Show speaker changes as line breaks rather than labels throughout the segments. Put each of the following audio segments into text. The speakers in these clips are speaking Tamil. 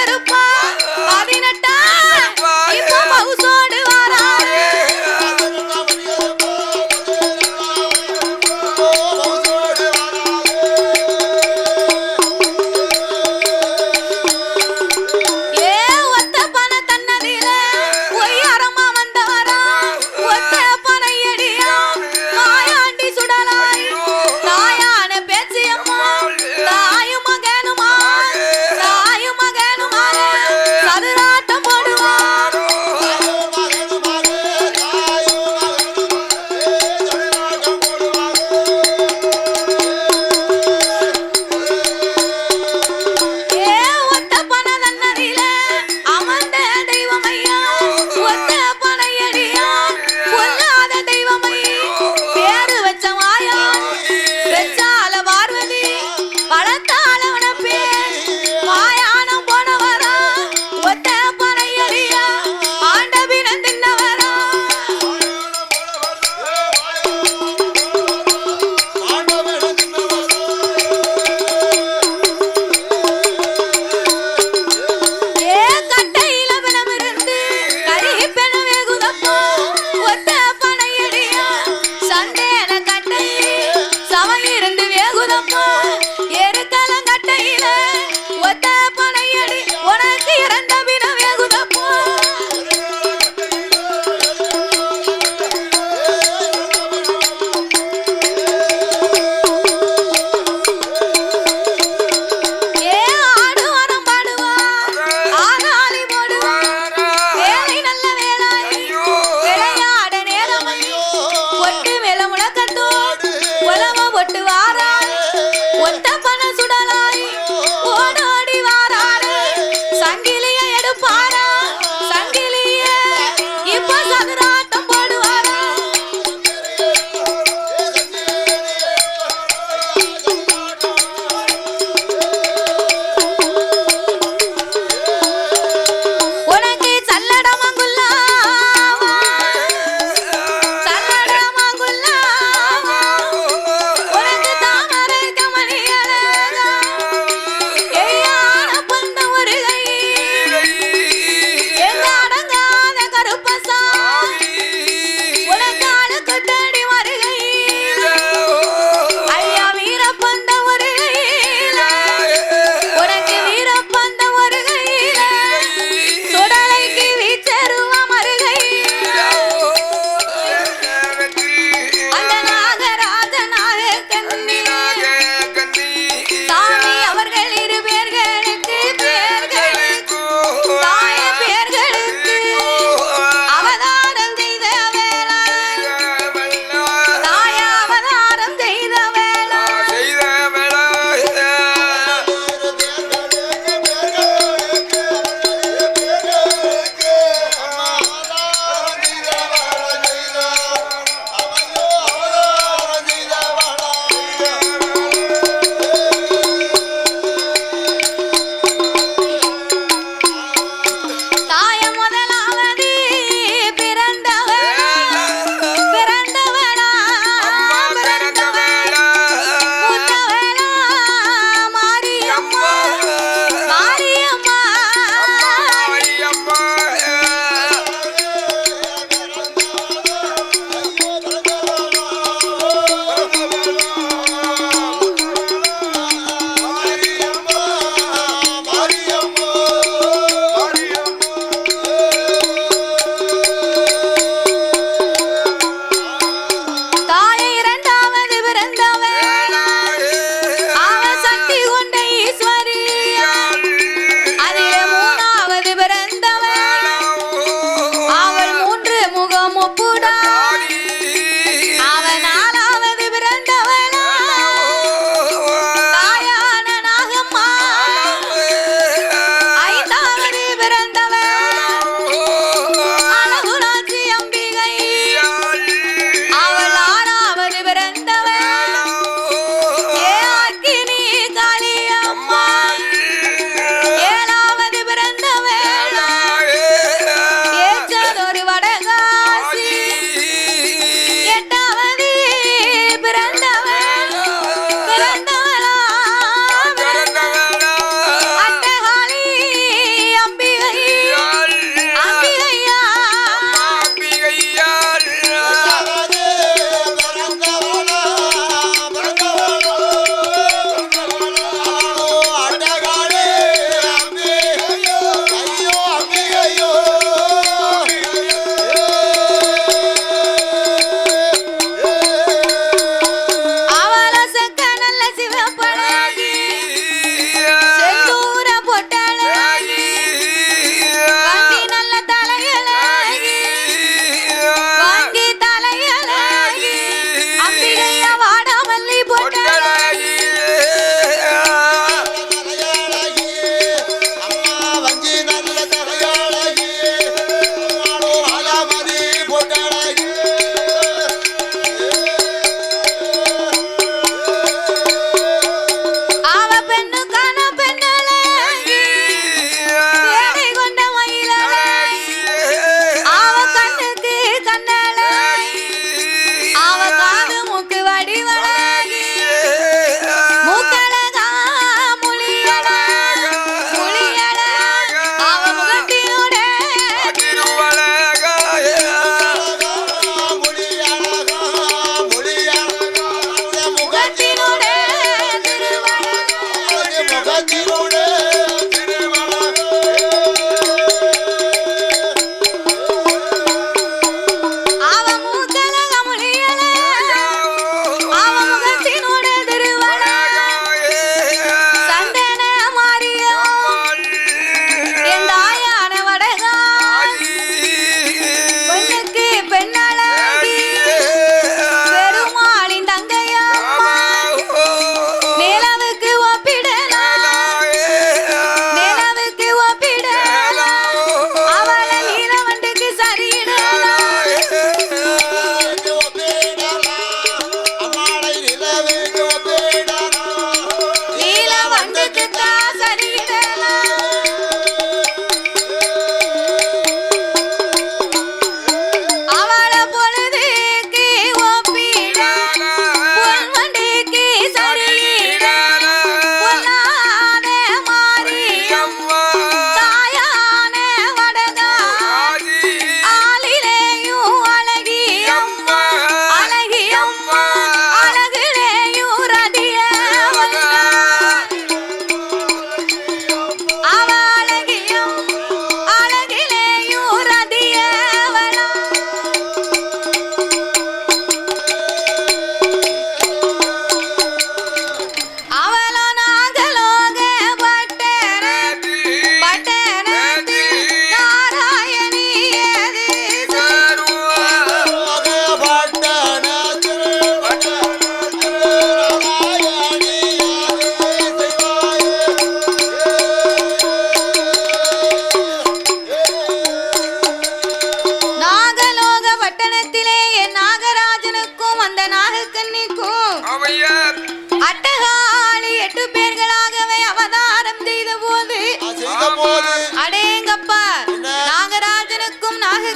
கருப்பா 18 இப்போ மவுசோடு வாராரு தாயும் மகனுமா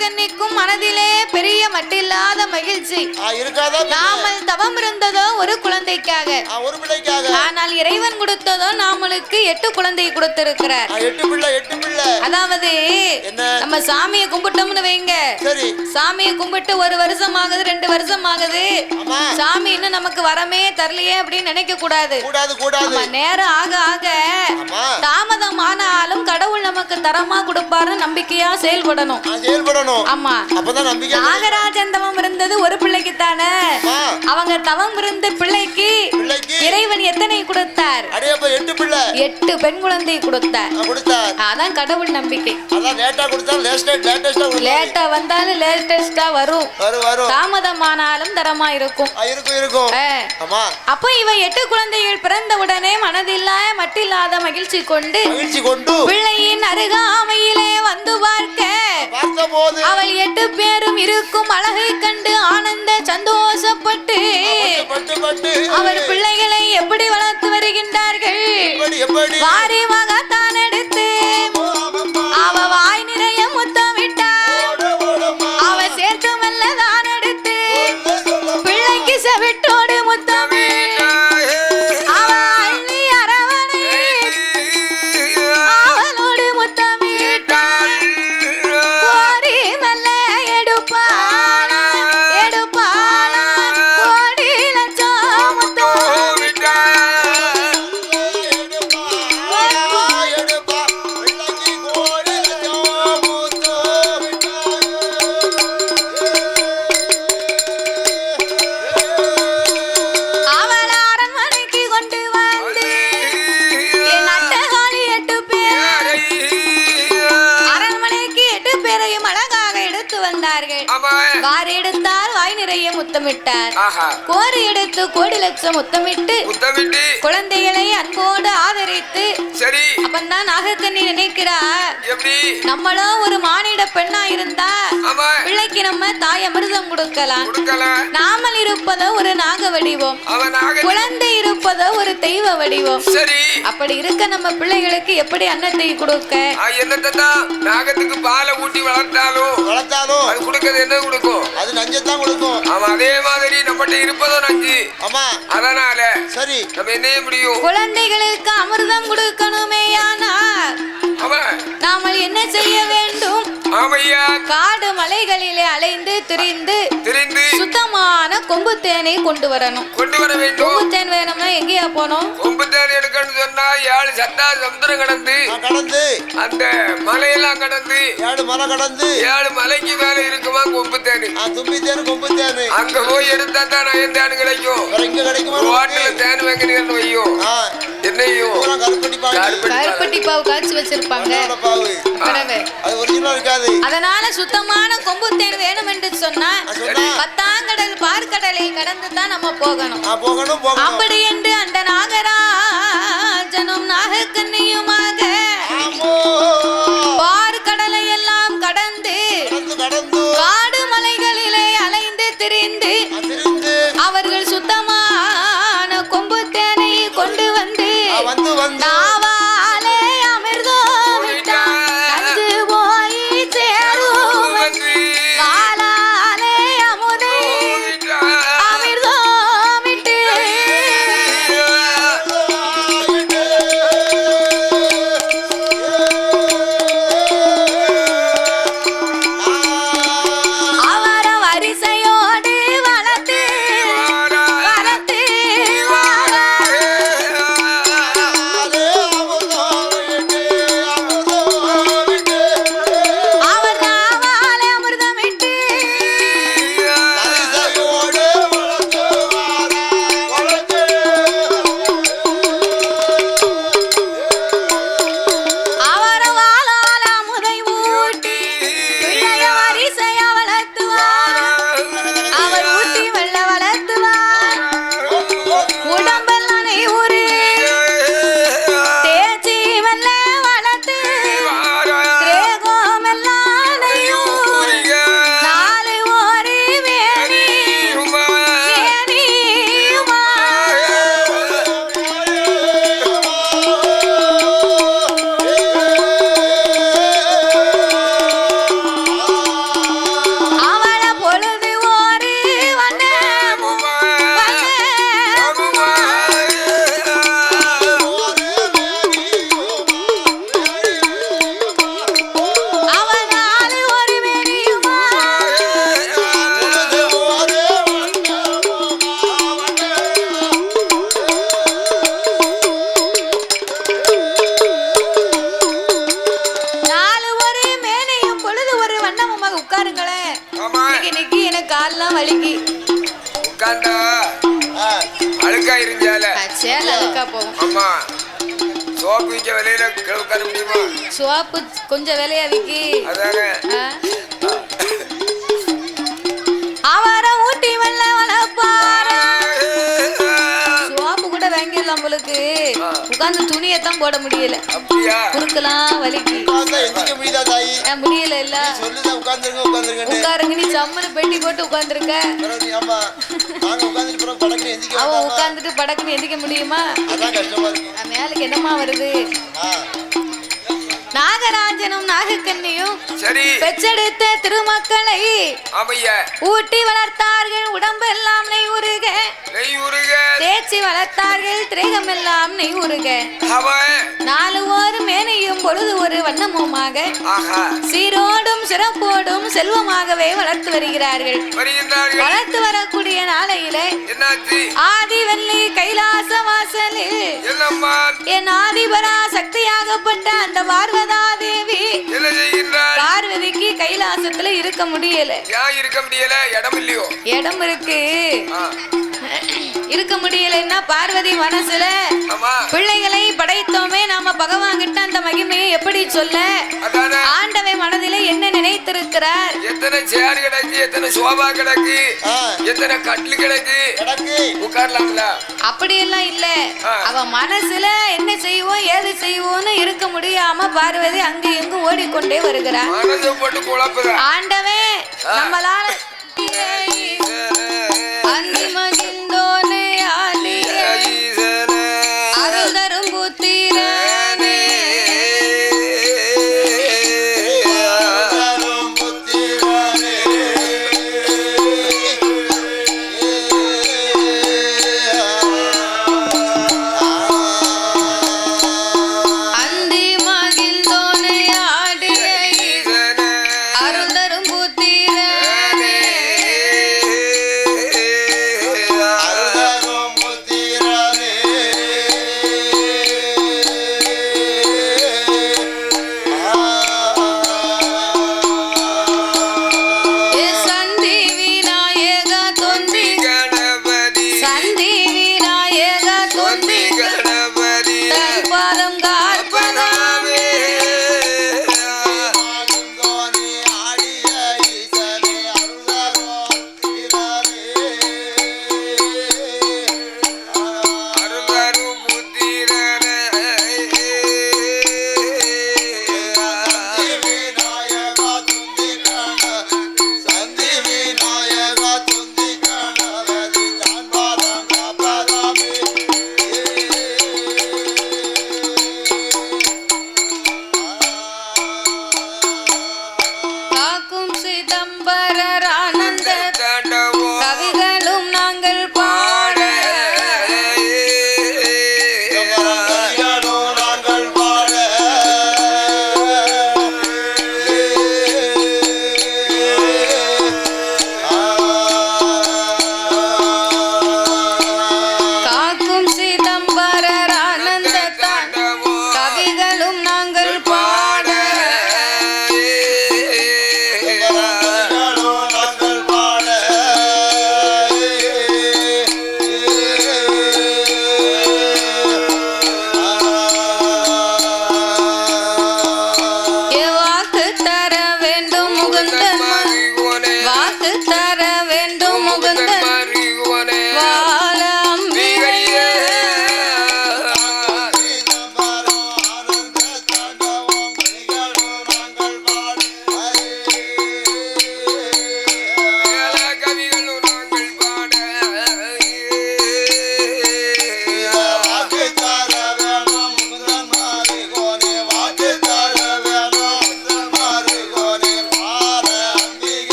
நாகக்கன்னிக்கும் மனதிலே பெரிய மட்டில்லாத மகிழ்ச்சி. நாமல் தவம் இருந்ததோ ஒரு குழந்தைக்காக, ஆனால் இறைவன் கொடுத்ததோ நாமளுக்கு 8 குழந்தை கொடுத்திருக்கிறார். அதாவது நம்ம சாமியை கும்பிட்டோம்னு வைங்க, சாமியை கும்பிட்டு 1 வருஷம் ஆகுது, 2 வருஷம் ஆகுது, சாமி இன்னும் நமக்கு வரமே தரலையே அப்படின்னு நினைக்க கூடாது. நேரம் ஆக ஆக தாமதம் ஆனாலும் கடவுள் நமக்கு தரமா கொடுப்பாருன்னு நம்பிக்கையா செயல்படணும். ஆமா, நாகராஜன் தவம் இருந்தது ஒரு பிள்ளைக்கு தானே. அவங்க தவம் இருந்த பிள்ளைக்கு இறைவன் எத்தனை கொடுத்தார்? 8 பெண் குழந்தை கொடுத்தார். அதான் கடவுள் நம்பிக்கை. லேட்டா வந்தாலும் லேட்டஸ்டா வரும், தாமதமானாலும் தரமா இருக்கும். அப்போ இவ 8 குழந்தைகள் பிறந்த உடனே மனதில்லா மட்டில்லாத மகிழ்ச்சி கொண்டு பிள்ளையின் அருகாமையிலே வந்து பார்க்க அவள் 8 பேரும் இருக்கும் அழகை கண்டு ஆனந்த சந்தோஷப்பட்டு அவர் பிள்ளைகளை எப்படி வளர்த்து வருகின்றார்கள். வாரி மகத்தான் எடுத்து அவ வாய் நிறைய முத்தமிட்டார். அவ சேர்த்து மெல்ல தான் எடுத்து பிள்ளைக்கு செவிட்டோடு முத்தமிட்டார். அவ அள்ளி அரவணை அவளோடு முத்தமிட்டார். கோரி மெல்ல எடுப்பாளா எடுப்பாளா கோடி லட்சம் முத்தமிட்டார். வாரி எடுத்தால் வாய் நிறைய முத்தமிட்டார். கோரி எடுத்து கோடி லட்சம் முத்தமிட்டு குழந்தைகளை அன்போடு ஆதரித்து அப்பந்தான் நாகக்கன்னி நினைக்கிறா, நம்மளும் ஒரு மானிட பெண்ணா இருந்தா பிள்ளைக்கு நம்ம தாய் அமிர்தம் கொடுக்கலாம். நாமல் இருப்பதோ ஒரு நாக வடிவம், குழந்தை இருப்பதோ ஒரு தெய்வ வடிவம். அப்படி இருக்க நம்ம பிள்ளைகளுக்கு எப்படி அன்னத்தை கொடுக்க?
நாகத்துக்கு பாலை ஊட்டி வளர்த்தாலும் அது கொடுக்கிறது என்ன கொடுக்கும்? அது நஞ்சத்தான் கொடுக்கும். ஆமா, அதே மாதிரி நம்மகிட்ட இருப்பதோ நஞ்சு. ஆமா, அதனால சரி நம்ம என்ன முடியும்?
குழந்தைகளுக்கு அமிர்தம் கொடுக்கணுமேயானா நாம என்ன செய்ய வேண்டும்?
ஆமையா,
காடு மலைகளிலே அலைந்து திரிந்து சுத்தமான கொம்பு தேனை கொண்டு வர வேண்டும். கொம்பு தேன் வேணும்னா எங்கேயா போனோம்?
கொம்பு தேன் எடுக்கணும்னு சொன்னா 7 சத்தா சமுத்திரம் கடந்து அந்த மலையெல்லாம் கடந்து 7 மலை கடந்து 7 மலைக்கு மேல இருக்குமா கொம்பு தேன். கொம்பு தேன் அங்க போய் எடுத்தா தான் நயன் தேன் கிடைக்கும். ஹோட்டல்ல தேன் வாங்கினீங்கன்னு வையும் என்னையும்
கருப்பட்டி பாவு காய்ச்சி வச்சிருப்பாங்க. அதனால சுத்தமான கொம்பு தேன் வேணும் என்று சொன்னா 10ஆங்கடல் பார்க்கடலை கடந்து தான் நம்ம போகணும். அப்படி என்று அந்த நாகராஜனும் நாகக்கன்னியுமாக பார்க்கடலை எல்லாம் கடந்து காடு மலைகளிலே அலைந்து திரிந்து அவர்கள் சுத்தமான கொம்பு தேனை கொண்டு வந்து நாவாலே அமிர்தம் விட்டார். போய் சேரும் வாளாலே அமுதை அமிர்தம் விட்டு கால்லாம் வலிக்கு
உட்கார்ந்தா அழுக்கா இருந்தால
சேல அழுக்கா போகும்.
ஆமா சோப்பு விற்க விலையில உட்கார முடியுமா?
சோப்பு கொஞ்சம் விலையா விக்கி
அதாங்க
அவர ஊட்டி வெள்ள வளப்பார சோப்பு கூட வாங்கிடலாம் போலுக்கு உட்கார்ந்து துணியத்தான் போட முடியல.
அப்படியா?
குறுக்கலாம் வலிக்கு முடியல இல்ல உட்காருங்க. நீ சம்மனு பெட்டி போட்டு உட்கார்ந்துருக்க. அவன் உட்கார்ந்துட்டு படக்குன்னு எந்திக்க முடியுமா? மேலுக்கு என்னமா வருது? நாகராஜனும் நாகக்கண்ணியும் பெற்றெடுத்த திருமக்களை ஊட்டி வளர்த்தார்கள். உடம்பெல்லாம் நெய் உருக தேய்ச்சி வளர்த்தார்கள். திரேகம் எல்லாம் நெய் உருக நாலு ஒரு மேனையும் பொழுது ஒரு வண்ணமுமாக சீரோடும் சிறப்போடும் செல்வமாகவே வளர்த்து வருகிறார்கள். வளர்த்து வரக்கூடிய நாளையில ஆதி வெள்ளி கைலாச வாசலில் என் ஆதிபரா சக்தியாகப்பட்ட அந்த பார்வதா தேவி பார்வதிக்கு கைலாசத்துல இருக்க முடியல. இடம் இருக்கு இருக்க முடியலன்னா பார்வதி மனசுல பிள்ளைகளை படைத்தோமே நாம பகவான் கிட்ட அந்த மகிமையை எப்படி சொல்ல? ஆண்டவை மனதில என்ன நினைத்திருக்கிறார்?
எத்தனை சேர் கிடக்கு, எத்தனை சோபா கிடக்கு, எத்தனை கட்டில் கிடக்கு, உட்காரலாம்ல?
அப்படியெல்லாம் இல்ல. அவ மனசுல என்ன செய்வோம் ஏது செய்வோம்னு இருக்க முடியாம பார்வதி அங்கு இங்கு ஓடிக்கொண்டே வருகிறார். ஆண்டவே நம்மளால அந்தி மகிழ்ந்தோனே ஆடிய அருள்தரும் புத்திரனே அந்தி மகிழ்ந்தோனே ஆடிய அருள்தரும் புத்திரனே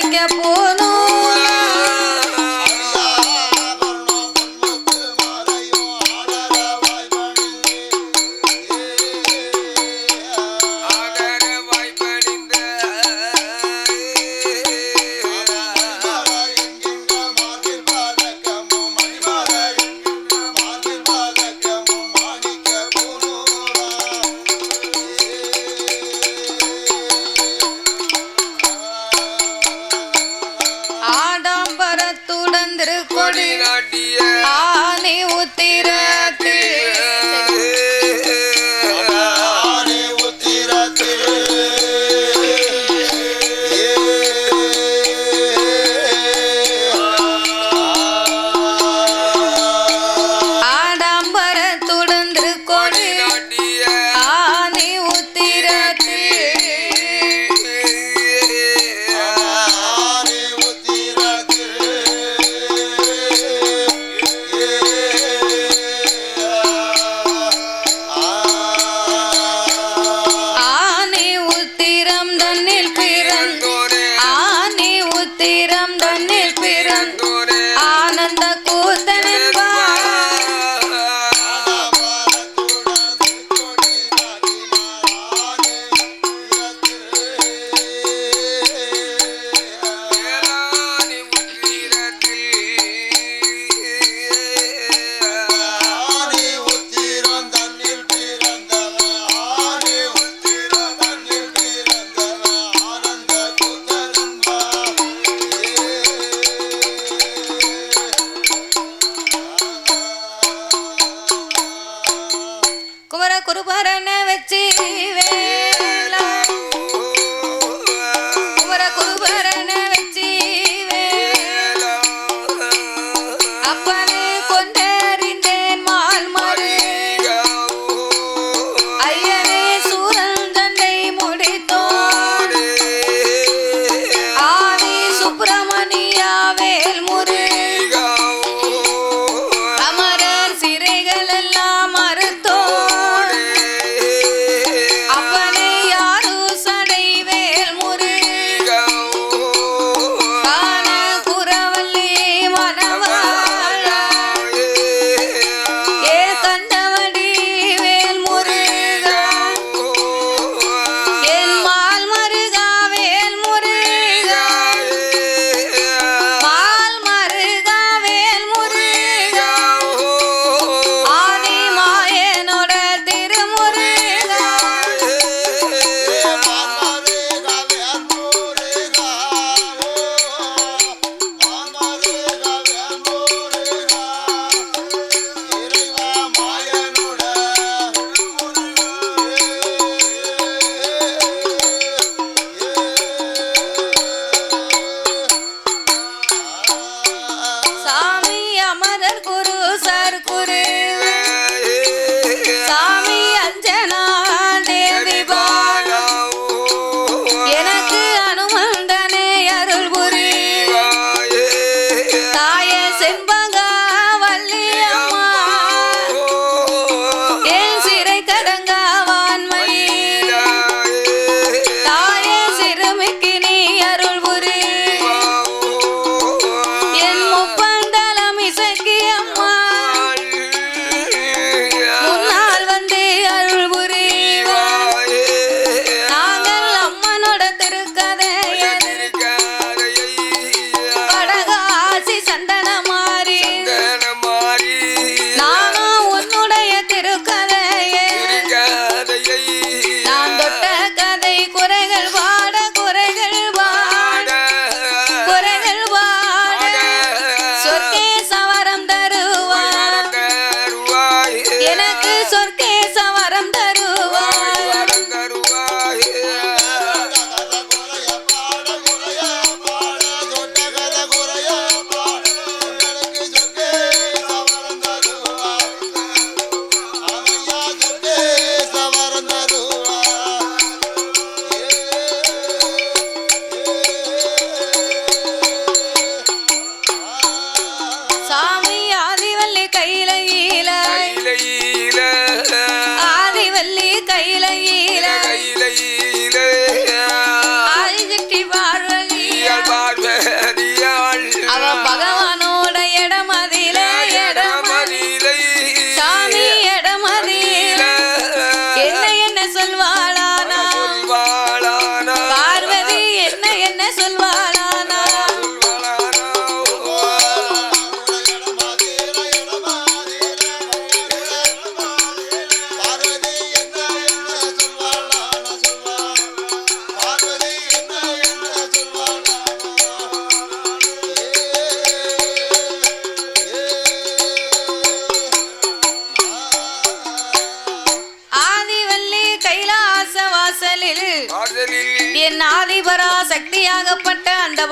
மாணிக்க போனோம் ஆடம்பரத்துடன் திருக்கொடி
நாட்டிய
ஆனை உத்திரத்தில் ஆடம்பரத்துடன் திருக்கொடி
நாட்டிய
ஆனை உத்திரத்தில்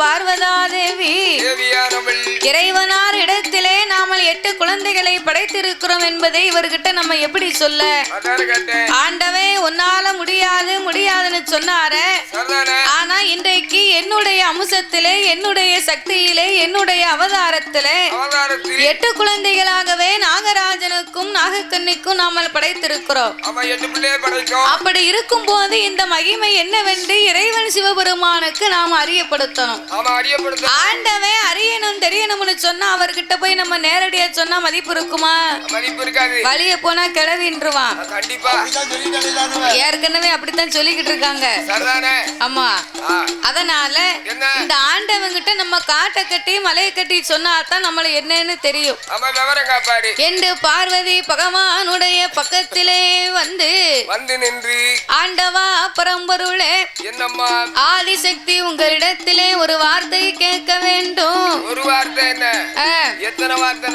பார்வதா தேவி இறைவனார் இடத்திலே நாமல் 8 குழந்தைகளை படைத்திருக்கிறோம் என்பதை இவர்கிட்ட நம்ம எப்படி சொல்ல? ஆண்டவே உன்னால முடியாதுன்னு சொன்னாரே. ஆனா இன்றைக்கு என்னுடைய அம்சத்திலே, என்னுடைய சக்தியிலே, என்னுடைய அவதாரத்திலே 8 குழந்தைகளாகவே நாகராஜனுக்கும் நாகக்கண்ணிக்கும் நாமல் படைத்திருக்கிறோம். அப்படி இருக்கும் போது இந்த மகிமை என்னவென்று இறைவன் சிவபெருமானுக்கு நாம் அறியப்படுத்தணும். ஆண்டவே அறியணும் தெரியணும்னு சொன்னா அவர்கிட்ட போய் நம்ம நேரடியா சொன்னா மதிப்பு இருக்குமா? வழிய போனா கிளவின்றுவான். ஏற்கனவே அப்படித்தான் சொல்லிக்கிட்டு இருக்காங்க. ஆமா, அதனால இந்த ஆண்டவங்கிட்ட நம்ம காட்டை கட்டி மலையை கட்டி சொன்னாதான் நம்மள என்னன்னு தெரியும் என்று பார்வதி பகவானுடைய பக்கத்திலே வந்து நின்று ஆண்டவா பரம்பொருளே ஆதிசக்தி உங்களிடத்திலே ஒரு வார்த்தை கேட்க வேண்டும்.
ஒரு வார்த்தை என்ன? எத்தனை வார்த்தை?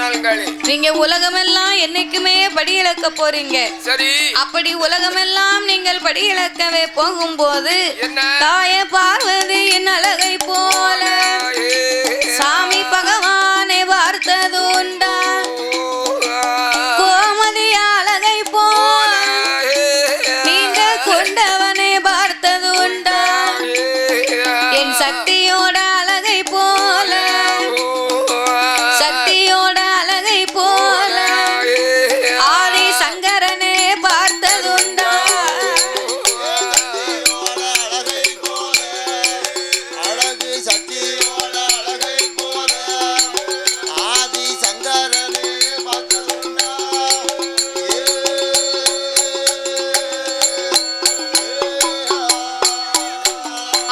நீங்க உலகமெல்லாம் என்னைக்குமே படி இழக்க போறீங்க. சரி, அப்படி உலகமெல்லாம் நீங்கள் படி இழக்கவே போகும்போது தாய பார்வதியின் அழகை போல சாமி பகவானை பார்த்தது உண்டா? கோமதி அழகை போல நீங்க கொண்டவனை பார்த்தது உண்டா? என் சக்தியோட அழகை போல, சக்தியோட அழகை போல ஆதி சங்கரனே பார்த்ததுண்டா?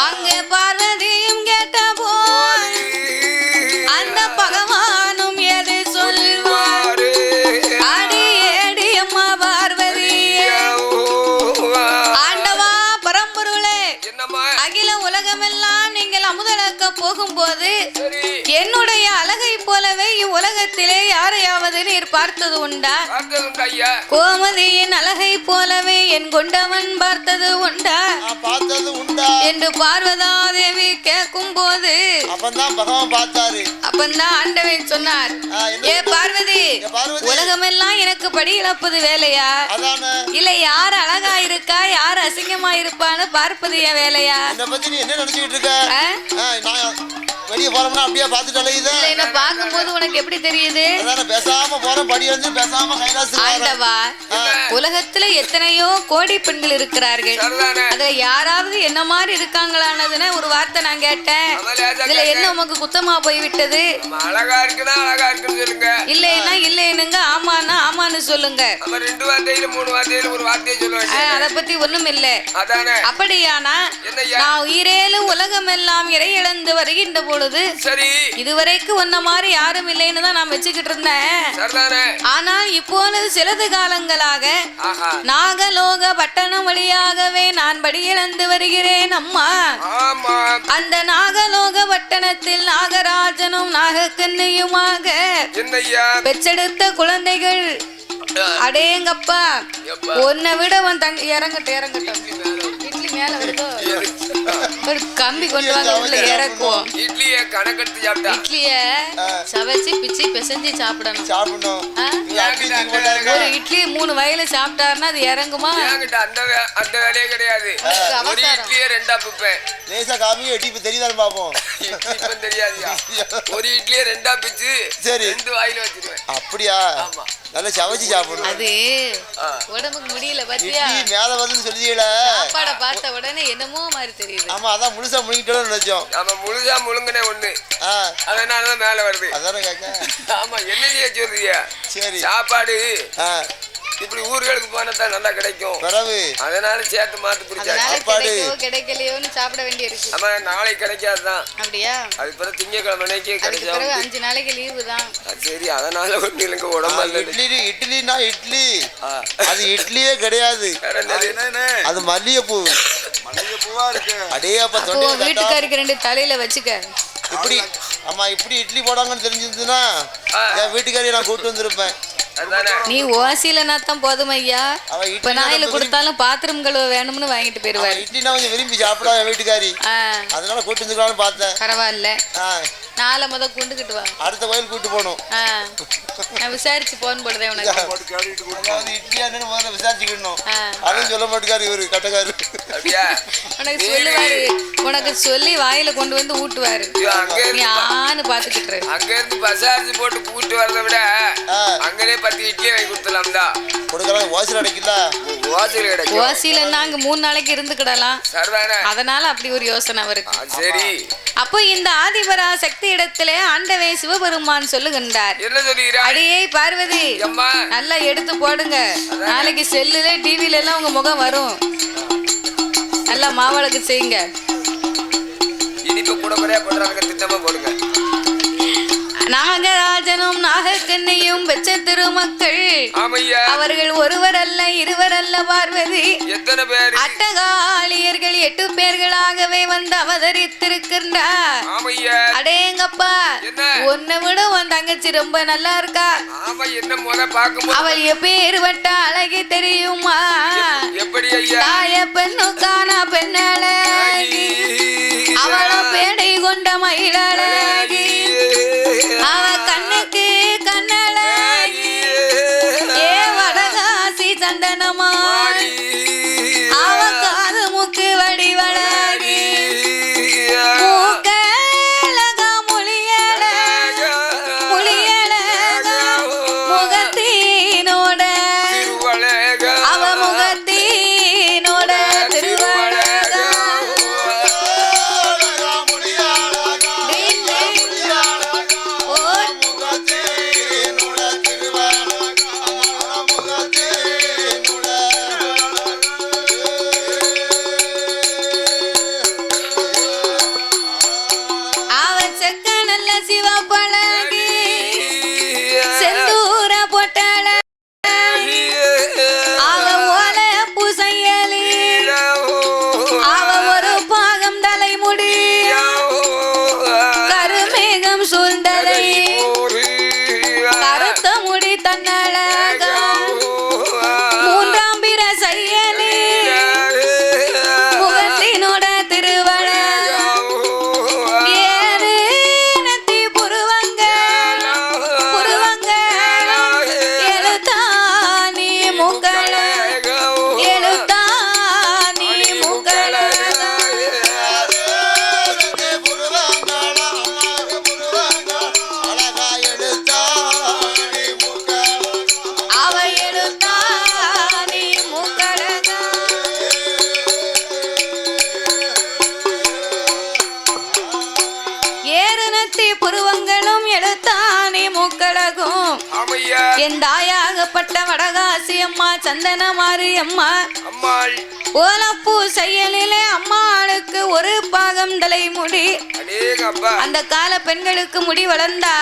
அங்கே பார்வதியும் கேட்ட போல் அந்த பகவானும் எது சொல்வார்? அடியேடி அம்மா பார்வதி ஆண்டவா பரம்பொருளே அகில உலகமெல்லாம் நீங்கள் அமுதளக்க போகும்போது என்னுடைய அழகை போலவே இவ்வுலகத்திலே யாரையாவது நீர் பார்த்தது உண்டா? கோமதியின் அழகை போலவே என் கொண்டவன் பார்த்தது உண்டா என்று பார்வதா தேவி கேட்கும் போது அப்பந்தான் ஆண்டவன் சொன்னார், ஏ பார்வதி, உலகமெல்லாம் எனக்கு படி இழப்பது வேலையா? இல்ல யார் அழகா இருக்கா யார் அசிங்கமா இருப்பான்னு பார்ப்பது என் வேலையா?
வெளிய போறோம்னா அப்படியே பார்த்துட்டு அலையுது.
என்ன பாக்கும்போது உனக்கு எப்படி தெரியுது?
அதான் பேசாம போறோம், படி வந்து பேசாம கைலாசம்.
ஆண்டவா, உலகத்துல எத்தனையோ கோடி பெண்கள் இருக்கிறார்கள். அதுல யாராவது என்ன மாதிரி இருக்காங்களானதுன்னு ஒரு வார்த்தை நான் கேட்டேன். இதுல என்ன உமக்கு குத்தமா போய்விட்டது?
அழகா இருக்குன்னா அழகா இருக்குன்னு சொல்லுங்க,
இல்லைன்னா இல்லைன்னுங்க, ஆமான்னா ஆமான்னு சொல்லுங்க.
2 வார்த்தையில 3 வார்த்தையில ஒரு வார்த்தையை சொல்லுவாங்க.
அத பத்தி ஒண்ணும் இல்ல.
அதானே.
அப்படியானா நான் உயிரேழு உலகம் எல்லாம் இறை இழந்து வருகின்ற பொழுது சரி இதுவரைக்கும் ஒன்ன மாதிரி யாரும் இல்லைன்னு தான் நான் வச்சுக்கிட்டு இருந்தேன். ஆனால் இப்போது சிலது காலங்களாக நாகலோக பட்டணம் வழியாகவே நான் படி இழந்து வருகிறேன் அம்மா. அந்த நாகலோக பட்டணத்தில் நாகராஜனும் நாகக்கண்ணியுமாக பெற்றெடுத்த குழந்தைகள் அடேங்கப்பா உன்னை விட உன் தங்க இறங்கட்டும். இட்லி மேல வருதோ ஒரு கம்பி கொண்டு வாங்க உள்ள இறக்குவோம்.
இட்லியை கணக்கெடுத்து சாப்பிட்டா
இட்லிய சவைச்சு பிச்சு பிசைஞ்சு சாப்பிடணும். ஒரு இட்லி 3 வயல சாப்பிட்டாருன்னா அது இறங்குமா?
அந்த வேலையே கிடையாது. ஒரு இட்லியே 2 பிப்பேன்.
லேசா காமியே இட்லி தெரியுதான்னு பாப்போம்.
தெரியாதியா? ஒரு இட்லியே 2 பிச்சு சரி 2 வாயில வச்சிருவேன்.
அப்படியா? ஆமா, நல்லா சமைச்சு சாப்பிடணும்.
அது உடம்புக்கு முடியல பாத்தியா?
இட்லி மேல வருதுன்னு சொல்லியல.
சாப்பாட பார்த்த உடனே என்னமோ மாதிரி தெரியுது.
ஆமா, அதான் முழுசா முழுங்கிட்டோம்னு நினைச்சோம்.
ஆமா, முழுசா முழுங்கனே ஒண்ணு. அதனாலதான் மேல வருது.
அதானே கேக்க.
ஆமா, என்னையே சொல்றீங்க. சரி, சாப்பாடு இப்படி ஊர்களுக்கு போனதான் நல்லா கிடைக்கும். அதனால சேர்த்து மாத்து பிடிச்சா சாப்பாடு
கிடைக்கலையோன்னு சாப்பிட வேண்டியிருக்கு.
ஆமா, நாளைக்கு கிடைக்காதுதான்.
அப்படியா?
அது பிறகு திங்கக்கிழமைக்கே கிடைச்சா
5 நாளைக்கு லீவு தான்.
சரி, அதனால ஒண்ணு இல்லைங்க. உடம்பு
இட்லினா இட்லி, அது இட்லியே கிடையாது. அது மல்லிகைப்பூ. மல்லிகைப்பூவா இருக்கு. அடேப்பா,
வீட்டுக்காருக்கு 2 தலையில வச்சுக்க.
இப்படி ஆமா, இப்படி இட்லி போடாங்கன்னு தெரிஞ்சிருந்துன்னா என் வீட்டுக்காரியை நான் கூட்டு வந்திருப்பேன்.
அதானே
நீ ஓசியிலனா தான் போதும் ஐயா.
அவ
இப்ப
இட்லி
நாயில கொடுத்தாலும் பாத்ரூம் கழுவ வேணும்னு வாங்கிட்டு போயிருவாரு.
இட்லினா கொஞ்சம் விரும்பி சாப்பிடா என் வீட்டுக்காரி. அதனால கூட்டு வந்துக்கலாம்னு பார்த்தேன்.
பரவாயில்ல. நாளை கொண்டுகிட்டு வா.
அடுத்த கோயில் கூட்டு போகணும்.
நான் விசாரிச்சு போன் போடுறேன் உனக்கு.
அதாவது இட்லியா என்னன்னு முதல்ல விசாரிச்சுக்கணும். அதுவும் சொல்ல மாட்டேக்காரு இவரு கட்டக்காரு.
உனக்கு சொல்லுவாரு, உனக்கு சொல்லி வாயில கொண்டு வந்து ஊட்டுவாரு. நீ ஆன்னு பாத்துக்கிட்டு
அங்க இருந்து பசாரிச்சு போட்டு கூட்டு வரதை விட அங்கனே 10 இட்லி வாங்கி கொடுத்துலாம் தான்
கொடுக்கலாம். ஓசில அடைக்கல,
ஓசில கிடைக்கும்.
ஓசில நாங்க 3 நாளைக்கு இருந்துக்கிடலாம். அதனால அப்படி ஒரு யோசனை அவருக்கு.
சரி.
அப்போ இந்த ஆதிபரா சக்தி இடத்திலே ஆண்டவே சிவபெருமான் சொல்லுகின்றார்.
என்ன சொல்லுகிறார்?
அடியே பார்வதி, நல்லா எடுத்து போடுங்க. நாளைக்கு செல்லுல டிவில எல்லாம் உங்க முகம் வரும். நல்லா மாவளக்கு செய்யுங்க.
இனிப்பு கூட குறையா போடுறாங்க, திட்டமா போடுங்க.
நாகராஜனும் நாகக்கண்ணையும் பெற்ற திருமக்கள் அவர்கள் ஒருவர் அல்ல இருவர் அல்ல பார்வதி.
எத்தனை பேர்?
அட்டகாளியர்கள் 8 பேர்களாகவே வந்து அவதரித்திருக்கின்றார். அடேங்கப்பா, உன்னை விட உன் தங்கச்சி ரொம்ப நல்லா இருக்கா. அவள் எப்பேற்பட்ட அழகி தெரியுமா? தாய பெண்ணுக்கான பெண்ணழகி, அவளோ பேடை கொண்ட மயிலழகி, அவ கண்ணுக்கு கண்ணழகி, ஏ வடகாசி சந்தனமாடி, அவ காது மூக்கு வடிவழகி, மூக்கழகா மொழியழகா, மொழியழகா, முகத்தினோட அவ முகத்தினோட திருவழகா. புருவங்களும் எடுத்தானே மூக்கழகும். என் தாயாகப்பட்ட வடகாசி அம்மா சந்தன மாரியம்மா ஓலப்பூ செயலிலே அம்மாளுக்கு ஒரு பாகம் தலைமுடி. அந்த கால பெண்களுக்கு முடி வளர்ந்தா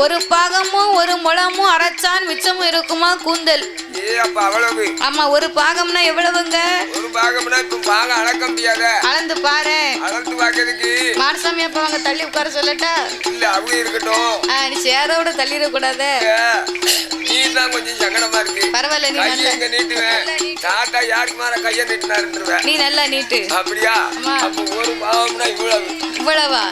ஒரு பாகமும் ஒரு முழமும் அரைச்சான் மிச்சமும் இருக்குமா கூந்தல். ஆமா, ஒரு பாகம்னா எவ்வளவுங்க?
ஒரு பாகம்னா இப்ப பாகம் அளக்க முடியாத.
அளந்து பாரு.
அளந்து பாக்கிறதுக்கு
மாரசாமி அப்ப அவங்க தள்ளி உட்கார சொல்லட்டா?
இல்ல, அவங்க இருக்கட்டும்.
நீ சேரோட தள்ளிட கூடாது.
நீ தான் கொஞ்சம் சங்கடமா இருக்கு.
பரவாயில்ல, நீ நல்லா
எங்க நீட்டுவேன். தாத்தா யாருக்கு மேல கைய நீட்டினாருன்றவேன்.
நீ நல்லா நீட்டு.
அப்படியா? அப்ப ஒரு பாகம்னா இவ்வளவு.
இவ்வளவா?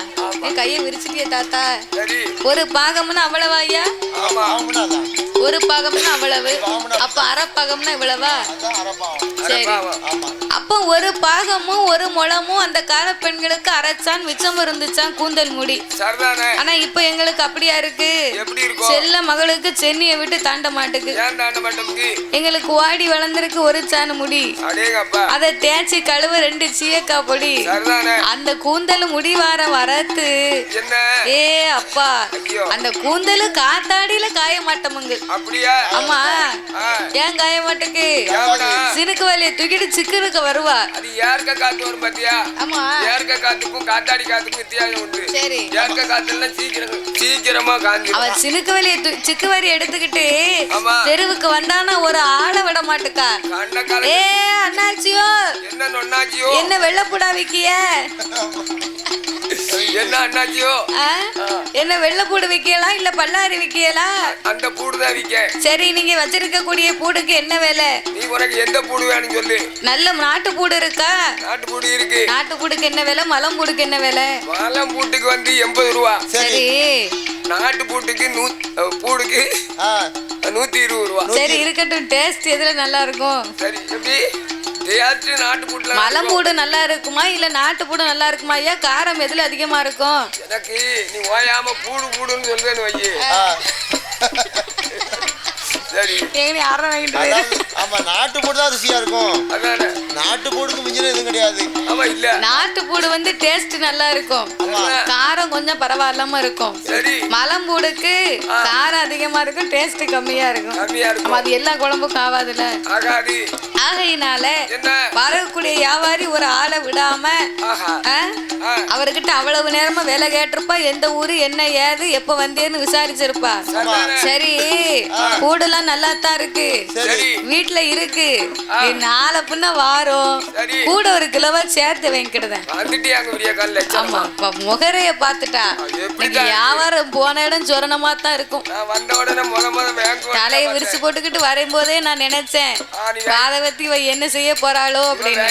நீ கையை விரிச்சிட்டிய தாத்தா. சரி, ஒரு பாகம்னா அவ்வளவா ஐயா?
ஆமா,
ஒரு பாகம்னா அவ்வளவு. அப்ப அரை பாகம்னா இவ்வளவா? சரி. அப்ப ஒரு பாகமும் ஒரு முழமும் அந்த கால பெண்களுக்கு அரைச்சான் மிச்சம் இருந்துச்சான் கூந்தல் முடி. ஆனா இப்ப எங்களுக்கு அப்படியா இருக்கு? செல்ல மகளுக்கு சென்னியை விட்டு தாண்ட மாட்டுக்கு. எங்களுக்கு வாடி வளர்ந்திருக்கு ஒரு சாண முடி. அதை தேய்ச்சி கழுவு 2 சீயக்கா பொடி. அந்த கூந்தல் முடி வார வரத்து ஏ அப்பா, அந்த கூந்தல் காத்தாடியில காய மாட்டோமுங்க. ஆமா, ஏன் காய மாட்டுக்கு? சினுக்கு வலிய தூக்கிட்டு சிக்கனுக்கு வருவா.
அது ஏர்க்க காத்து வரும் பாத்தியா?
ஆமா,
ஏர்க்க காத்துக்கும் காத்தாடி காத்துக்கும் வித்தியாசம் உண்டு. சரி, ஏர்க்க காத்துல சீக்கிரமா காஞ்சி.
அவ சினுக்கு வலிய சிக்கு வரி எடுத்துக்கிட்டு தெருவுக்கு வந்தானா ஒரு ஆளை விட மாட்டுக்கா. ஏ அண்ணாச்சியோ,
என்ன நொண்ணாச்சியோ,
என்ன வெள்ளப்புடா விக்கிய?
என்ன அண்ணாச்சியோ,
என்ன வெள்ளை பூடு விக்கலாம் இல்ல பல்லாரி விக்கலாம்?
அந்த பூடு தான் விக்க.
சரி, நீங்க வச்சிருக்க கூடிய பூடுக்கு என்ன விலை?
நீ உனக்கு எந்த பூடு வேணும் சொல்லு.
நல்ல நாட்டு பூடு இருக்கா?
நாட்டு பூடு இருக்கு.
நாட்டு பூடுக்கு என்ன விலை? மலம் பூடுக்கு என்ன விலை?
மலம் பூட்டுக்கு வந்து 80 ரூபா.
சரி,
நாட்டு பூட்டுக்கு பூடுக்கு 120 ரூபா.
சரி இருக்கட்டும். டேஸ்ட் எதுல நல்லா இருக்கும்?
சரி, எப்படி நாட்டு பூட்டுல
மலம் பூடு நல்லா இருக்குமா இல்ல நாட்டு பூடு நல்லா இருக்குமா ஐயா? காரம் எதுல அதிகமா இருக்கும்?
எனக்கு நீ ஓயாம பூடு பூடுன்னு சொல்றேன்னு வையே. சரி,
எங்க யாரும் வாங்கிட்டு போயிரு.
ஆமா, நாட்டு பூடு தான் ருசியா இருக்கும்.
அதானே,
நாட்டு பூடுக்கு மிஞ்சின எதுவும் கிடையாது.
ஆமா, இல்ல
நாட்டு பூடு வந்து டேஸ்ட் நல்லா இருக்கும், காரம் கொஞ்சம் பரவாயில்லாம இருக்கும்.
சரி,
மலம் பூடுக்கு காரம் அதிகமா இருக்கும், டேஸ்ட் கம்மியா இருக்கும்.
கம்மியா இருக்கும்.
அது எல்லா குழம்புக்கும் ஆகாதுல.
ஆகாது.
ஆகையினால
என்ன
வரக்கூடிய வியாபாரி ஒரு ஆளை விடாம அவர்கிட்ட அவ்வளவு நேரமா வேலை கேட்டிருப்பா. எந்த ஊரு என்ன ஏது எப்ப வந்தேன்னு விசாரிச்சிருப்பா. சரி, பூடெல்லாம் நல்லா தான் இருக்கு, வீட்டுல இருக்கு, நாளை பின்ன வாரம் கூட ஒரு கிலோவா சேர்த்து வாங்கிக்கிடுதேன். ஆமா, முகரைய பாத்துட்டா வியாபாரம் போன இடம் சொரணமா தான் இருக்கும். தலையை விரிச்சு போட்டுக்கிட்டு வரும் போதே நான் நினைச்சேன் பாதவத்தி என்ன செய்ய போறாளோ அப்படின்னு.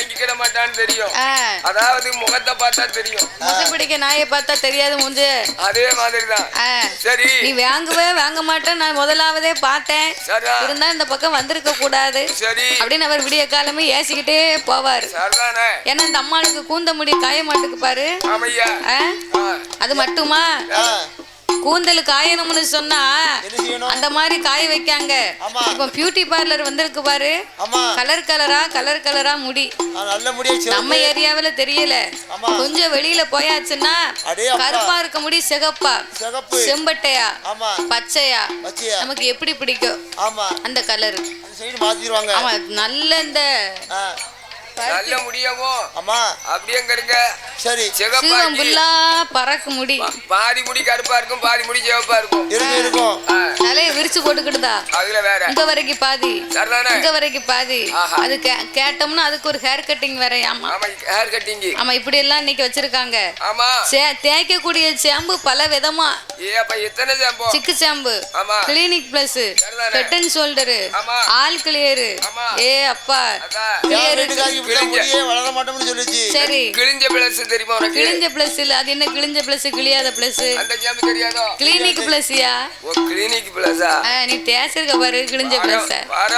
அதாவது முகத்தை பார்த்தா தெரியும்,
முசை பிடிக்க நாயை பார்த்தா தெரியாது முஞ்சு.
அதே மாதிரிதான். சரி,
நீ வாங்க மாட்டேன் நான் முதலாவதே பார்த்தேன். இருந்தா இந்த பக்கம் வந்திருக்க கூடாது அப்படின்னு அவர் விடிய காலமே ஏசிக்கிட்டே போவாரு. ஏன்னா இந்த அம்மாளுக்கு கூந்த முடி காய மாட்டுக்கு பாரு. அது மட்டுமா, கூந்தல் காயணும்னு சொன்னா அந்த மாதிரி காய வைக்காங்க. இப்ப பியூட்டி பார்லர் வந்திருக்கு பாரு, கலர் கலரா முடி. நம்ம ஏரியாவில தெரியல, கொஞ்சம் வெளியில போயாச்சுன்னா கருப்பா இருக்க முடி சிகப்பா, செம்பட்டையா, பச்சையா, நமக்கு எப்படி பிடிக்கும் அந்த கலர். ஆமா, நல்ல இந்த
நல்ல முடியவோ அம்மா அப்படியேங்கறங்க. சரி,
சிகப்புல்லா பறக்கு முடி,
பாதி முடி கருப்பா இருக்கும், பாதி முடி சிவப்பா இருக்கும். இருக்கும்.
தலைய விரிச்சு போட்டுக்கிட்டுதா அதுல வேற இங்க வரைக்கும் பாதி, இங்க வரைக்கும் பாதி. அது கேட்டோம்னா அதுக்கு ஒரு ஹேர் கட்டிங் வேற. ஆமா,
ஹேர் கட்டிங்.
ஆமா, இப்படி எல்லாம் இன்னைக்கு வச்சிருக்காங்க.
ஆமா,
தேய்க்க கூடிய ஷாம்பு பல விதமா.
எத்தனை ஷாம்பு?
சிக்கு shampoo, clinic plus, head and shoulder, all clear. அப்பா
வளர மாட்டோம்னு சொல்லுச்சு.
சரி,
கிழிஞ்ச பிளஸ் தெரியுமா உனக்கு?
கிழிஞ்ச பிளஸ் இல்ல, அது என்ன கிழிஞ்ச பிளஸ் கிழியாத பிளஸ்?
அந்த ஷாம்பு தெரியாதோ?
கிளினிக் பிளஸ்யா.
ஓ, கிளினிக் பிளஸா?
நீ தேசிருக்க பாரு கிழிஞ்ச பிளஸ்.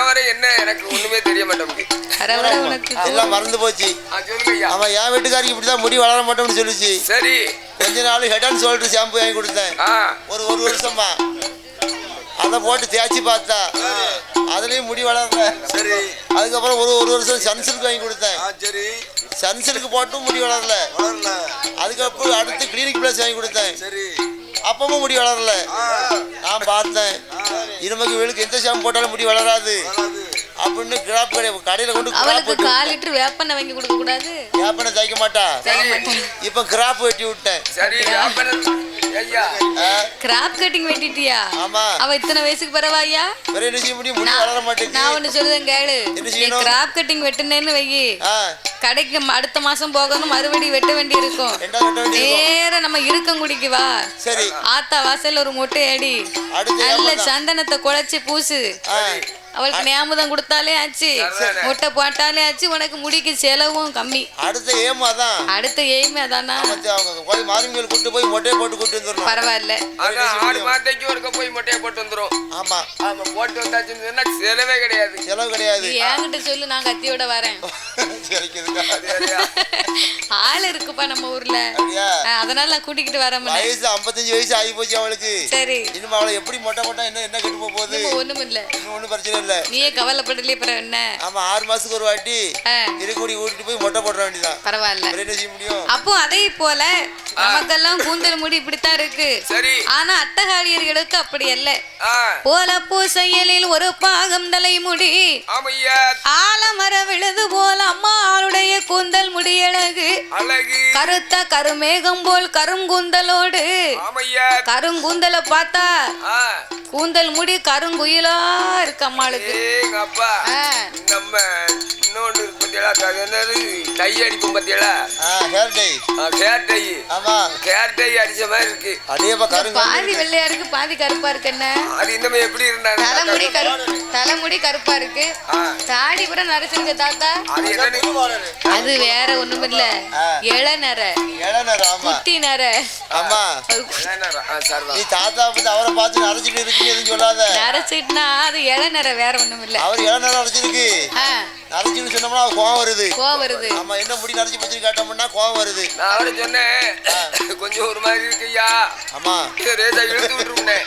வர என்ன எனக்கு ஒண்ணுமே தெரிய மாட்டேங்குது.
வர உனக்கு
எல்லாம் மறந்து போச்சு.
சொல்லுங்க.
ஆமா, என் வீட்டுக்காரருக்கு இப்படிதான் முடி வளர மாட்டோம்னு சொல்லுச்சு.
சரி,
கொஞ்ச நாள் ஹெட் அண்ட் ஷோல்டர் ஷாம்பு வாங்கி கொடுத்தேன். ஒரு வருஷமா அதை போட்டு தேய்ச்சி பார்த்தா அதுலயும் முடி வளரல. சரி, அதுக்கப்புறம் ஒரு வருஷம் சன்சில்க் வாங்கி கொடுத்தேன். சரி, சன்சில்க் போட்டும் முடி வளரல. அதுக்கப்புறம் அடுத்து கிளினிக் பிளஸ் வாங்கி கொடுத்தேன். சரி, அப்பவும் முடி வளரல. நான் பார்த்தேன் இனிமேக்கு இவளுக்கு எந்த ஷாம்பு போட்டாலும் முடி வளராது அப்படின்னு கிராப் கடையில கொண்டு
அவளுக்கு 4 லிட்டர் வேப்பெண்ணெய் வாங்கி கொடுக்க கூடாது.
வேப்பெண்ணெய் தேய்க்க மாட்டா. இப்ப கிராப் வெட்டி விட்டேன்.
சரி,
கிராப் கட்டிங் வெட்டிட்டியா?
ஆமா.
அவ இத்தனை வயசுக்கு பரவாயா?
வேற என்ன செய்ய முடியும், முடி வளர மாட்டேங்குது.
நான் ஒன்னு சொல்லுதேன் கேளு. நீ கிராப் கட்டிங் வெட்டுனேன்னு வையி, கடைக்கு அடுத்த மாசம் போகணும், மறுபடியும் வெட்ட வேண்டி இருக்கும். நேர நம்ம இருக்கங்குடிக்கு வா. சரி, ஆத்தா வாசல்ல ஒரு மொட்டை அடி, நல்ல சந்தனத்தை குழைச்சு பூசு. அவளுக்கு ஞாபகம் கொடுத்தாலே ஆச்சு, முட்டை போட்டாலே ஆச்சு, உனக்கு முடிக்கு செலவும் கம்மி.
அடுத்த எய்மே அதானா? மாரியம்மன் கூட்டு போய் மொட்டையை போட்டு கூட்டு வந்துரும்.
பரவாயில்ல,
6 மாதத்துக்கு ஒருக்க போய் மொட்டையை போட்டு வந்துரும். ஆமா, ஆமா, போட்டு வந்தாச்சுன்னு சொன்னா செலவே கிடையாது.
செலவு கிடையாது.
என்கிட்ட சொல்லு, நான் கத்தியோட வரேன். ஆள் இருக்குப்பா நம்ம ஊர்ல, அதனால நான் கூட்டிக்கிட்டு வரேன்.
வயசு 55 வயசு ஆகி போச்சு அவளுக்கு. சரி, இன்னும் அவளை எப்படி மொட்டை போட்டா என்ன கெட்டு போகுது? ஒண்ணும் இல்ல, ஒண்ணும் பிரச்சனை இல்ல.
நீயே கவலைப்படலையே அப்புறம் என்ன?
ஆமா, 6 மாசத்துக்கு ஒரு வாட்டி இருக்கூடி ஊட்டிட்டு போய் மொட்டை போட வேண்டியதான். பரவாயில்ல, என்ன செய்ய முடியும்?
அப்போ அதே போல நமக்கெல்லாம் கூந்தல் முடி இப்படித்தான் இருக்கு. ஆனா அட்டகாளியர்களுக்கு அப்படி அல்ல. போல பூசையலில் ஒரு பாகம் தலைமுடி, ஆலமர விழுது போல அம்மாளுடைய கூந்தல் முடி அழகு. கருத்த கருமேகம் போல் கருங்கூந்தலோடு, கருங்கூந்தல பார்த்தா கூந்தல் முடி கருங்குயிலா இருக்க அம்மாளுக்கு.
எங்க அப்பா நம்ம இன்னொன்னு பத்தியலா டை அடிப்போம் பத்தியலா ஹேர் டை. ஆமா ஹேர் டை அடிச்ச மாதிரி இருக்கு.
பாதி வெள்ளையா இருக்கு பாதி கருப்பா இருக்கு. என்ன
அது இன்னமே எப்படி இருந்தாங்க?
தலைமுடி கருப்பா இருக்கு, தாடி கூட நரைச்சிருக்கு தாத்தா. அது வேற ஒண்ணும் இல்ல, இளநர குட்டி நர.
ஆமா நீ தாத்தா பத்தி அவரை பார்த்து நரைச்சிட்டு இருக்கு எதுவும் சொல்லாத.
நரைச்சிட்டுனா அது இளநர, வேற ஒண்ணும் இல்ல.
அவர் இளநர நரைச்சிருக்கு. நரைச்சின்னு சொன்னோம்னா கோவம் வருது. ஆமா என்ன முடி நரைச்சி பத்தி கேட்டோம்னா கோவம் வருது.
நான் அவரை சொன்னேன் கொஞ்சம் ஒரு மாதிரி இருக்குய்யா. ஆமா ரேசா இழுத்து விட்டுருந்தேன்.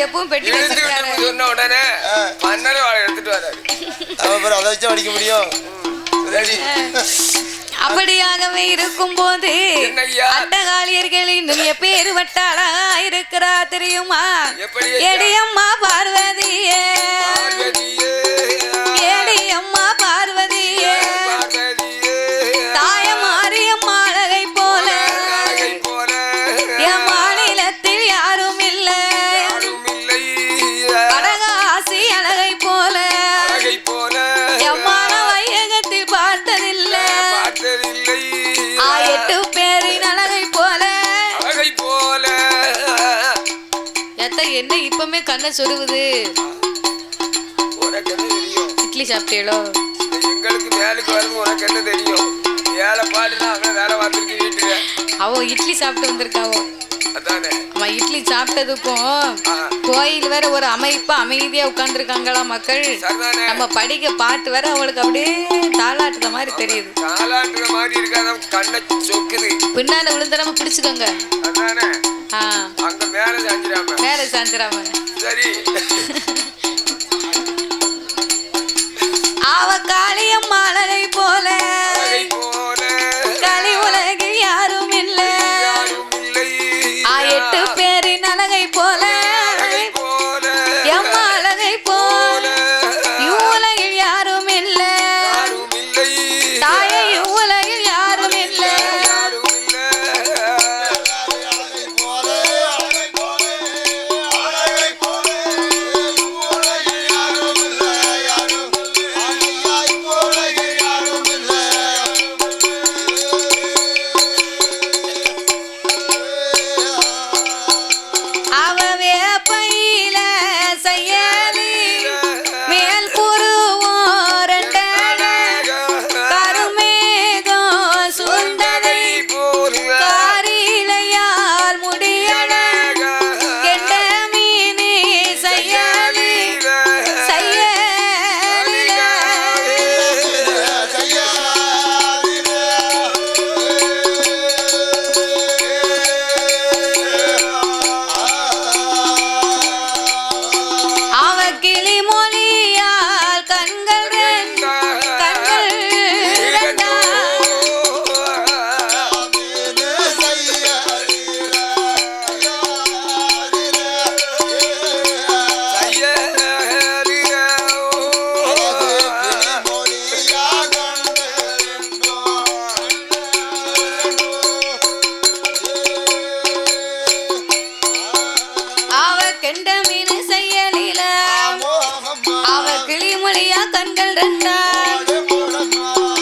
எப்பவும் பெட்டி வச்சிருக்காரு.
சொன்ன உடனே பன்னரை வாழை எடுத்துட்டு வராரு.
அப்புறம் அதை வச்சு அடிக்க முடியும்.
அப்படியாகவே இருக்கும் போது அந்த காளியர்கள் இன்னும் எப்பேரு வட்டாளா இருக்கிறா தெரியுமா? எடியம்மா பார்வதியே, எடியம்மா பார்வதியே, தாய மாரியம்மா அழகை போல என் மாநிலத்தில் யாரும் இல்லை, அழகாசி அழகை போல என் மான வையகத்தில் பார்த்ததில்லை, 8 பேரின் அழகை போல. என்ன இப்பமே கண்ணை சொருவுது. இட்லி சாப்பிட்டீங்களோ?
எங்களுக்கு வேலைக்கு வருது, உனக்கு என்ன தெரியும்? வேலை பாடுனா அவன் வேலை பார்த்துருக்கு வீட்டுல.
அவ இட்லி சாப்பிட்டு வந்திருக்காவோ. அவன் இட்லி சாப்பிட்டதுக்கும் கோயில் வேற ஒரு அமைதியா உட்கார்ந்துருக்காங்களா மக்கள். நம்ம படிக்க பாட்டு வேற அவளுக்கு அப்படியே தாளாட்டுற மாதிரி தெரியுது.
தாளாட்டுற மாதிரி இருக்காது, கண்ணை சொக்குது.
பின்னால விழுந்துடாம பிடிச்சுக்கோங்க.
அங்க மேல
சாஞ்சிராம.
சரி
அவ காளியம்மா அழகை போல களி உலகில் யாரும் இல்லை, 8 பேரின் அழகை போல எம்மா அழகை போல இவ்வுலகில் யாரும் இல்லை, தாயை இவ்வுலகில் யாரும் இல்லை.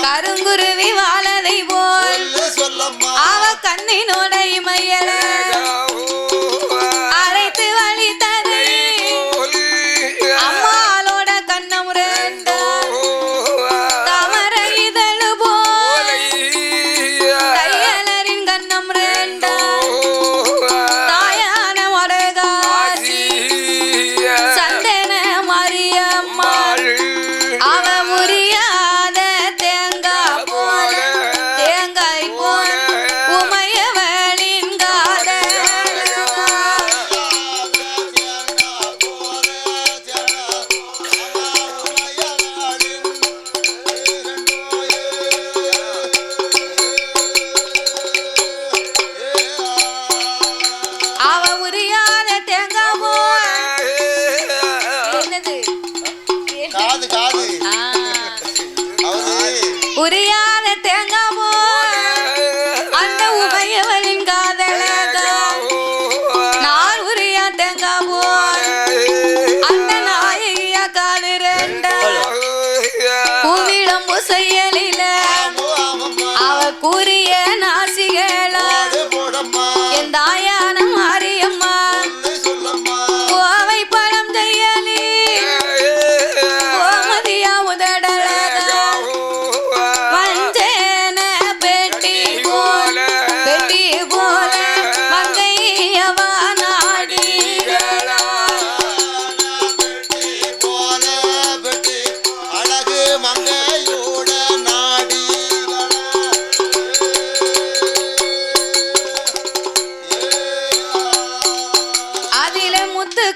கருங்குருவி வாழதை போல் அவ கண்ணினோட இமையல அரைத்து வழித்தது அம்மாளோட கண்ணம் ரெண்டா தாமரை இதழு போல் தையலரின் கண்ணம் ரெண்டா தாயான மடகாசி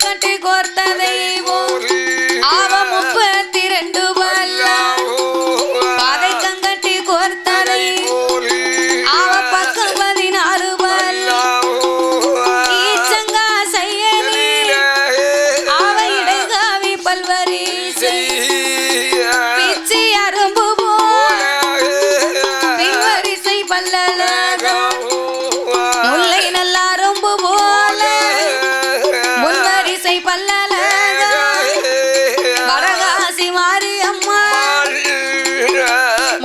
கட்டி கோர்த்ததை போல் அவ 32 பல்லம் பாதை கங்கட்டி கோர்த்ததை அவ பக்கம் 16 பல்லம் ஈச்சங்கா செயலி அவ இடகாவி பல்வரிசை பிச்சி அரும்பு போல பின்வரிசை பல்லலகம் முல்லை நல்ல அரும்பு போல முன்வரிசை பல்லலகம் வரகாசி மாரியம்மா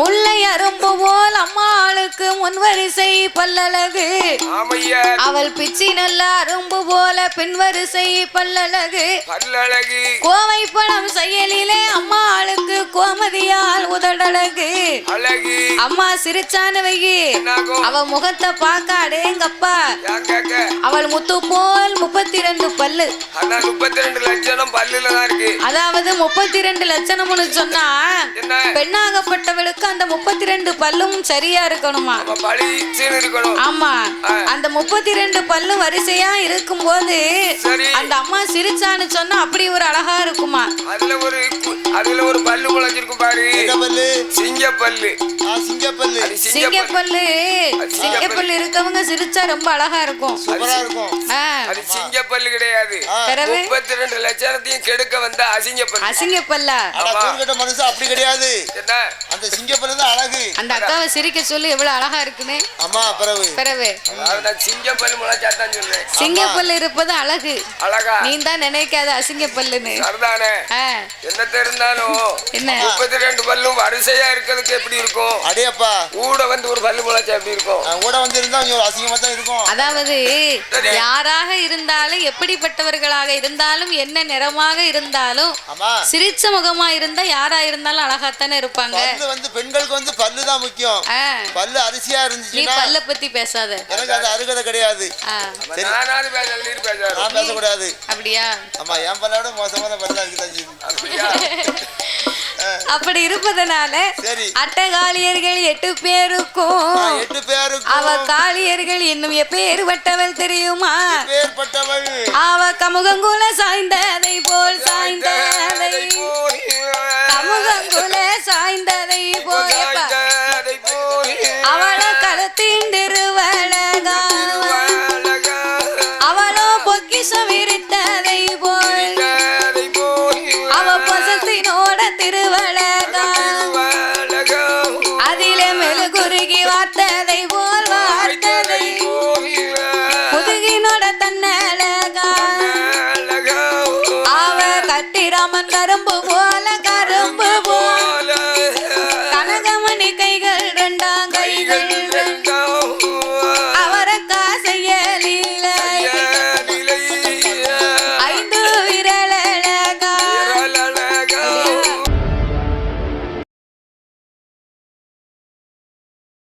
முல்லை அரும்பு போல் அம்மாளுக்கு முன்வரிசை பல்லழகு அவள் பிச்சி நல்ல அரும்பு போல பின்வரிசை பல்லழகு கோவை பழம் செயலிலே அம்மாளுக்கு கோமதியால் உதடழகு அம்மா சிரிச்சானவையே அவ முகத்தை பார்க்க அடேங்கப்பா அவள் முத்து போல் 32 பல்லு
32 லட்சணம் பல்லுல தான் இருக்கு.
அதாவது 32 லட்சணம்னு சொன்னா பெண்ணாகப்பட்டவளுக்கு அந்த 32 பல்லும் சரியா இருக்கணுமா ஆமா அந்த 32 பல்லும் வரிசையா இருக்கும் போது அந்த அம்மா சிரிச்சான்னு சொன்னா அப்படி ஒரு அழகா இருக்குமா
அதுல ஒரு பல்லு முளைஞ்சிருக்கும் பாரு சிங்கப்பல்லு
சிங்கப்பல்லு சிங்கப்பல்லு இருக்கவங்க சிரிச்சா ரொம்ப அழகா இருக்கும்
அது சிங்கப்பல்லு கிடையாது 32 லட்சணத்தையும் கெடுக்க வந்த அசிங்கப்பல்லா
மனுஷன் அப்படி கிடையாது அந்த சிங்கப்பல்லு தான் அழகு
அந்த அக்காவை சிரிக்க சொல்லி எவ்வளவு அழகா இருக்குன்னு
அம்மா பிறகு
சிங்கப்பல்லு முளைச்சாத்தான் சொல்றேன்
சிங்கப்பல்லு இருப்பது அழகு
அழகா
நீ தான் நினைக்காத அசிங்கப்பல்லுன்னு
என்ன தெரிந்தாலும் என்ன 32 பல்லும் வரிசையா இருக்கிறதுக்கு எப்படி இருக்கும்
அடேப்பா
கூட வந்து ஒரு பல்லு முளைச்சா எப்படி இருக்கும்
கூட வந்து இருந்தா அசிங்கமா தான் இருக்கும்
அதாவது யாராக இருந்தாலும் எப்படிப்பட்டவர்களாக இருந்தாலும் என்ன நிறமாக இருந்தாலும் சிரிச்ச முகமா இருந்தா யாரா இருந்தாலும் அழகாத்தானே இருப்பாங்க
வந்து பெண்களுக்கு வந்து பல்லு தான் முக்கியம் பல்லு அரிசியா இருந்துச்சு
நீ பல்ல பத்தி பேசாத
எனக்கு அது அருகதை கிடையாது நான் பேசக்கூடாது
அப்படியா
ஆமா என் பல்லோட மோசமான பல்லா இருக்கு
அப்படி இருப்பதனால அட்டகாளியர்கள் 8 பேருக்கும் அவ காளியர்கள் இன்னும் எப்பேற்பட்டவள் தெரியுமா அவ கமுகங்குல சாய்ந்ததை போல் கமுகங்குல சாய்ந்ததை போல் அவள கழுத்தின் திருவழகா அவளோ பொக்கிஷம் விரித்ததை போல் அவ பொசத்தினோட திருவழகா அதிலே மெழுகுருகி வார்த்ததை போல் வார்த்ததை முதுகினோட தன்னழகா அவ கட்டிராமன் கரும்பு போல